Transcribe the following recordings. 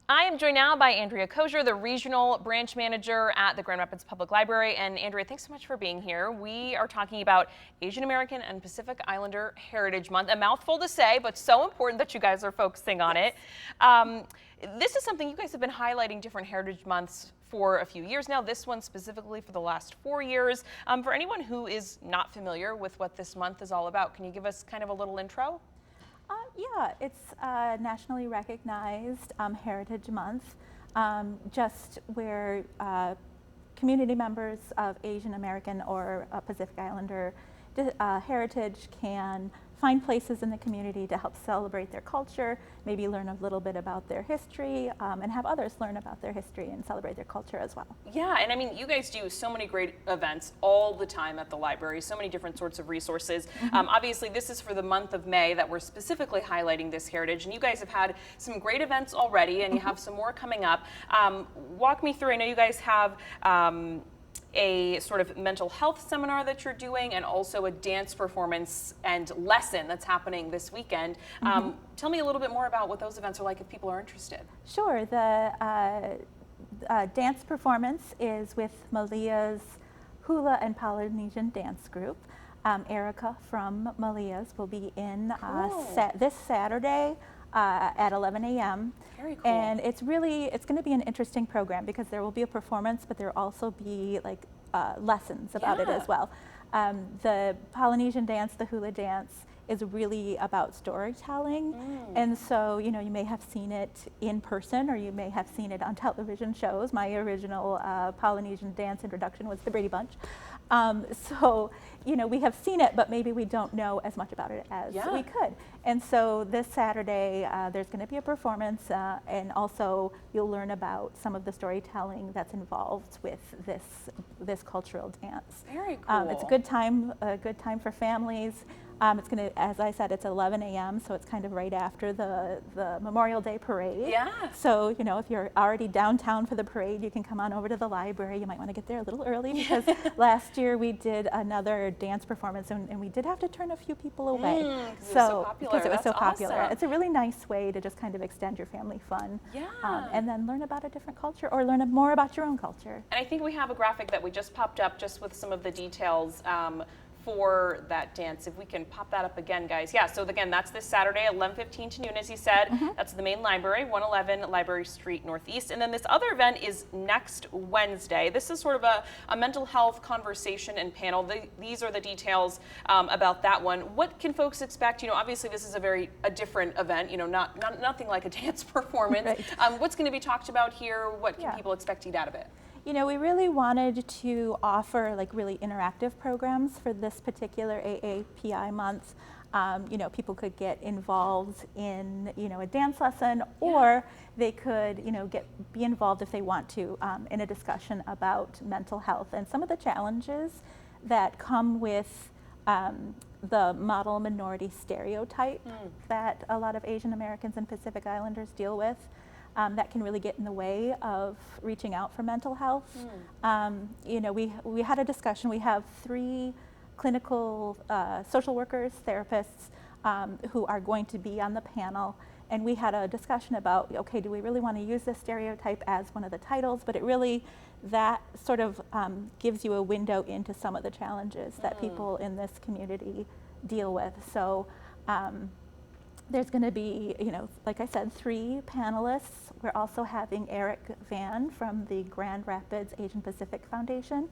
I am joined now by Andrea Kozier, the Regional Branch Manager at the Grand Rapids Public Library. And Andrea, thanks so much for being here. We are talking about Asian American and Pacific Islander Heritage Month. A mouthful to say, but so important that you guys are focusing on it. This is something you guys have been highlighting different Heritage Months for a few years now. This one specifically for the last 4 years. For anyone who is not familiar with what this month is all about, can you give us kind of a little intro? Yeah, it's nationally recognized Heritage Month, just where community members of Asian American or Pacific Islander heritage can find places in the community to help celebrate their culture, maybe learn a little bit about their history, and have others learn about their history and celebrate their culture as well. Yeah, and I mean, you guys do so many great events all the time at the library, so many different sorts of resources. Obviously, this is for the month of May that we're specifically highlighting this heritage, and you guys have had some great events already, and you have some more coming up. Walk me through, I know you guys have a sort of mental health seminar that you're doing, and also a dance performance and lesson that's happening this weekend. Tell me a little bit more about what those events are like if people are interested. Sure. The dance performance is with Malia's Hula and Polynesian Dance Group. Erica from Malia's will be in this Saturday at 11 a.m. Very cool. And it's going to be an interesting program because there will be a performance, but there will also be like lessons about it as well. The Polynesian dance, the hula dance, is really about storytelling. And so, you know, you may have seen it in person or you may have seen it on television shows. My original Polynesian dance introduction was the Brady Bunch. So, you know, we have seen it, but maybe we don't know as much about it as we could. And so this Saturday, there's going to be a performance, and also you'll learn about some of the storytelling that's involved with this cultural dance. Very cool. It's a good time for families. It's going to, as I said, it's 11 a.m., so it's kind of right after the Memorial Day parade. Yeah. So, you know, if you're already downtown for the parade, you can come on over to the library. You might want to get there a little early because last year we did another dance performance and we did have to turn a few people away. Because it was so popular. Awesome. It's a really nice way to just kind of extend your family fun. Yeah. And then learn about a different culture or learn more about your own culture. And I think we have a graphic that we just popped up just with some of the details for that dance. If we can pop that up again, guys. Yeah, so again, that's this Saturday, 11:15 to noon, as he said. That's the main library, 111 Library Street Northeast. And then this other event is next Wednesday. This is sort of a mental health conversation and panel. These are the details about that one. What can folks expect? You know, obviously this is a different event, you know, nothing like a dance performance. Right. What's going to be talked about here? What can people expect to get out of it? You know, we really wanted to offer like really interactive programs for this particular AAPI month. You know, people could get involved in, you know, a dance lesson, or they could, you know, be involved if they want to in a discussion about mental health and some of the challenges that come with the model minority stereotype that a lot of Asian Americans and Pacific Islanders deal with. That can really get in the way of reaching out for mental health. You know, we had a discussion. We have 3 clinical social workers, therapists who are going to be on the panel, and we had a discussion about, okay, do we really want to use this stereotype as one of the titles? But it really, that sort of gives you a window into some of the challenges that people in this community deal with. So. There's going to be, you know, like I said, 3 panelists. We're also having Eric Van from the Grand Rapids Asian Pacific Foundation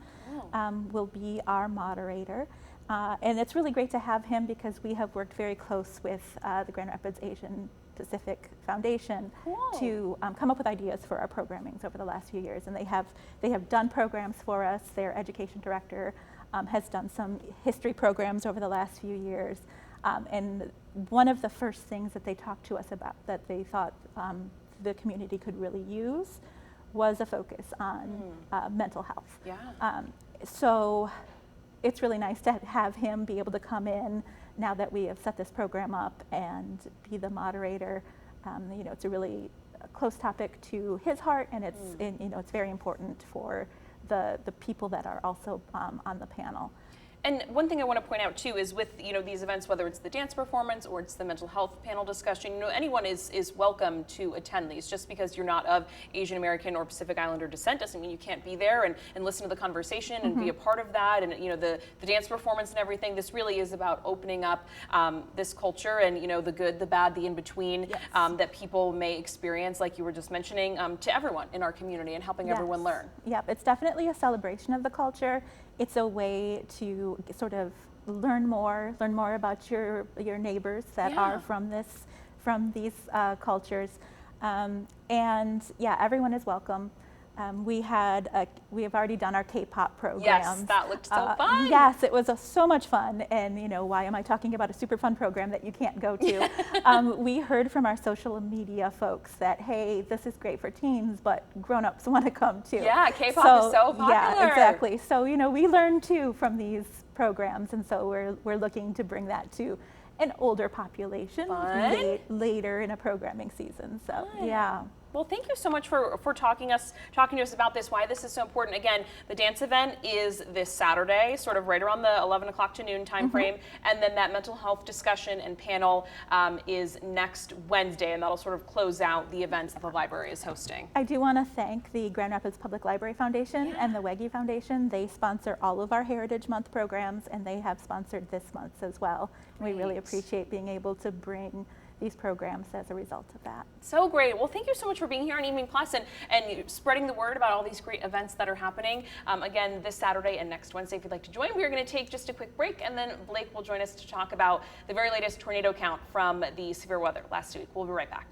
will be our moderator. And it's really great to have him because we have worked very close with the Grand Rapids Asian Pacific Foundation to come up with ideas for our programmings over the last few years. And they have done programs for us. Their education director has done some history programs over the last few years. And one of the first things that they talked to us about that they thought the community could really use was a focus on mental health. Yeah. So it's really nice to have him be able to come in now that we have set this program up and be the moderator. You know, it's a really close topic to his heart, and it's you know, it's very important for the people that are also on the panel. And one thing I want to point out too is with these events, whether it's the dance performance or it's the mental health panel discussion, anyone is welcome to attend these. Just because you're not of Asian American or Pacific Islander descent doesn't mean you can't be there and listen to the conversation and be a part of that. And the dance performance and everything. This really is about opening up this culture and the good, the bad, the in between that people may experience, like you were just mentioning, to everyone in our community and helping everyone learn. Yep, it's definitely a celebration of the culture. It's a way to sort of learn more about your neighbors that are from these cultures, and yeah, everyone is welcome. We have already done our K-pop programs. Yes, that looked so fun. Yes, it was so much fun. And why am I talking about a super fun program that you can't go to? We heard from our social media folks that, hey, this is great for teens, but grown-ups want to come too. Yeah, K-pop is so popular. Yeah, exactly. So we learn too from these programs, and so we're looking to bring that to an older population later in a programming season. So yeah. Well, thank you so much for talking to us about this, why this is so important. Again, the dance event is this Saturday, sort of right around the 11 o'clock to noon time frame, and then that mental health discussion and panel is next Wednesday, and that'll sort of close out the events that the library is hosting. I do want to thank the Grand Rapids Public Library Foundation and the Wege Foundation. They sponsor all of our Heritage Month programs, and they have sponsored this month's as well. We really appreciate being able to bring these programs as a result of that. So great. Well, thank you so much for being here on Evening Plus and spreading the word about all these great events that are happening. Again, this Saturday and next Wednesday, if you'd like to join, we're going to take just a quick break, and then Blake will join us to talk about the very latest tornado count from the severe weather last week. We'll be right back.